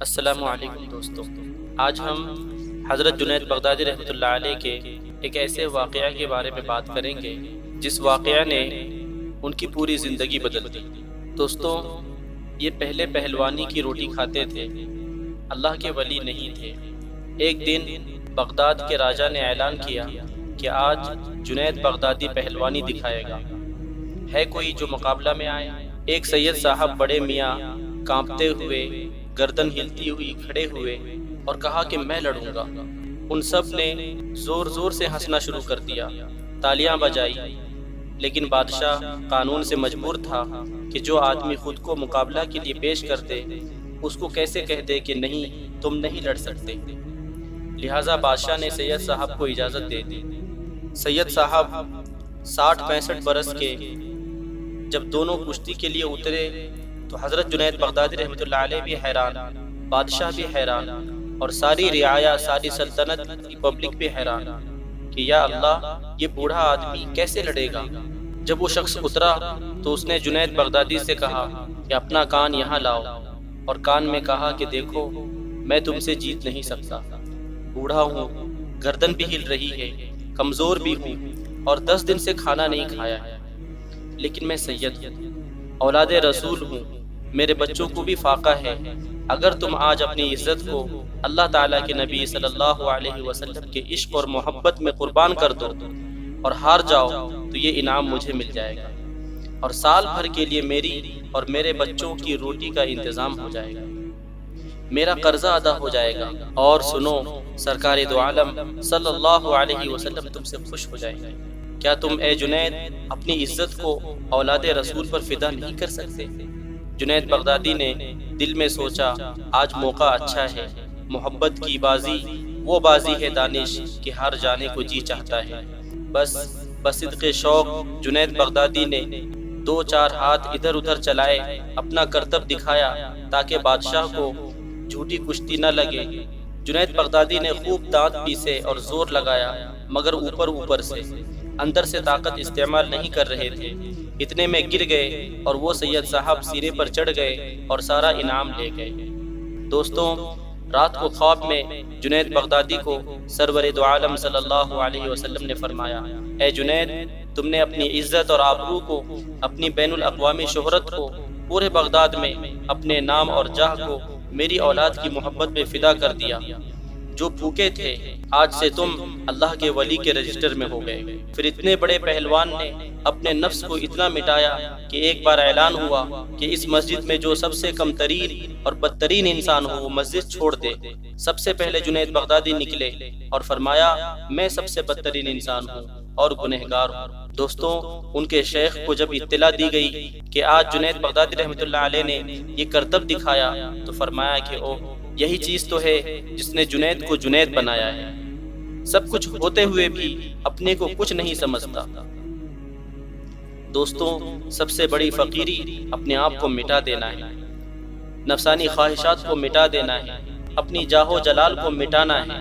السلام علیکم دوستو، آج ہم حضرت جنید بغدادی رحمۃ اللہ علیہ کے ایک ایسے واقعہ کے بارے میں بات کریں گے جس واقعہ نے ان کی پوری زندگی بدل دی۔ دوستو، یہ پہلے پہلوانی کی روٹی کھاتے تھے، اللہ کے ولی نہیں تھے۔ ایک دن بغداد کے راجا نے اعلان کیا کہ آج جنید بغدادی پہلوانی دکھائے گا، ہے کوئی جو مقابلہ میں آئے؟ ایک سید صاحب بڑے میاں کانپتے ہوئے، گردن ہلتی ہوئی کھڑے ہوئے اور کہا کہ میں لڑوں گا۔ ان سب نے زور زور سے ہنسنا شروع کر دیا، تالیاں بجائی، لیکن بادشاہ قانون سے مجبور تھا کہ جو آدمی خود کو مقابلہ کے لیے پیش کر دے اس کو کیسے کہہ دے کہ نہیں، تم نہیں لڑ سکتے۔ لہٰذا بادشاہ نے سید صاحب کو اجازت دے دی۔ سید صاحب 60-65 برس کے جب دونوں کشتی کے لیے اترے تو حضرت جنید بغدادی رحمۃ اللہ علیہ بھی حیران، بادشاہ بھی حیران، اور ساری رعایا، ساری سلطنت کی پبلک بھی حیران کہ یا اللہ، یہ بوڑھا آدمی کیسے لڑے گا۔ جب وہ شخص اترا تو اس نے جنید بغدادی سے کہا کہ اپنا کان یہاں لاؤ، اور کان میں کہا کہ دیکھو، میں تم سے جیت نہیں سکتا، بوڑھا ہوں، گردن بھی ہل رہی ہے، کمزور بھی ہوں، اور 10 دن سے کھانا نہیں کھایا ہے، لیکن میں سید ہوں، اولاد رسول ہوں، میرے بچوں کو بھی فاقہ ہے۔ اگر تم آج اپنی عزت کو اللہ تعالیٰ کے نبی صلی اللہ علیہ وسلم کے عشق اور محبت میں قربان کر دو اور ہار جاؤ تو یہ انعام مجھے مل جائے گا، اور سال بھر کے لیے میری اور میرے بچوں کی روٹی کا انتظام ہو جائے گا، میرا قرضہ ادا ہو جائے گا، اور سنو، سرکار دو عالم صلی اللہ علیہ وسلم تم سے خوش ہو جائے گا۔ کیا تم اے جنید اپنی عزت کو اولاد رسول پر فدا نہیں کر سکتے؟ جنید بغدادی نے دل میں سوچا، آج موقع اچھا ہے، محبت کی بازی وہ بازی ہے دانش کہ ہار جانے کو جی چاہتا ہے۔ بس بصدق شوق جنید بغدادی نے 2-4 ہاتھ ادھر ادھر چلائے، اپنا کرتب دکھایا تاکہ بادشاہ کو جھوٹی کشتی نہ لگے۔ جنید بغدادی نے خوب دانت پیسے اور زور لگایا، مگر اوپر سے، اندر سے طاقت استعمال نہیں کر رہے تھے۔ اتنے میں گر گئے اور وہ سید صاحب سینے پر چڑھ گئے اور سارا انعام لے گئے۔ دوستوں، رات کو خواب میں جنید بغدادی کو سرور دو عالم صلی اللہ علیہ وسلم نے فرمایا، اے جنید، تم نے اپنی عزت اور آبرو کو، اپنی بین الاقوامی شہرت کو، پورے بغداد میں اپنے نام اور جاہ کو میری اولاد کی محبت میں فدا کر دیا۔ جو بھوکے تھے، آج سے تم اللہ کے ولی کے رجسٹر میں ہو گئے۔ پھر اتنے بڑے پہلوان نے اپنے نفس کو اتنا مٹایا کہ ایک بار اعلان ہوا کہ اس مسجد میں جو سب سے کم ترین اور بدترین انسان ہو وہ مسجد چھوڑ دے۔ سب سے پہلے جنید بغدادی نکلے اور فرمایا، میں سب سے بدترین انسان ہوں اور گنہگار ہوں۔ دوستوں، ان کے شیخ کو جب اطلاع دی گئی کہ آج جنید بغدادی رحمۃ اللہ علیہ نے یہ کرتب دکھایا تو فرمایا کہ او، یہی چیز تو ہے جس نے جنید کو جنید بنایا ہے۔ سب کچھ ہوتے ہوئے بھی اپنے کو کچھ نہیں سمجھتا۔ دوستوں، سب سے بڑی فقیری اپنے آپ کو مٹا دینا ہے، نفسانی خواہشات کو مٹا دینا ہے، اپنی جاہ و جلال کو مٹانا ہے،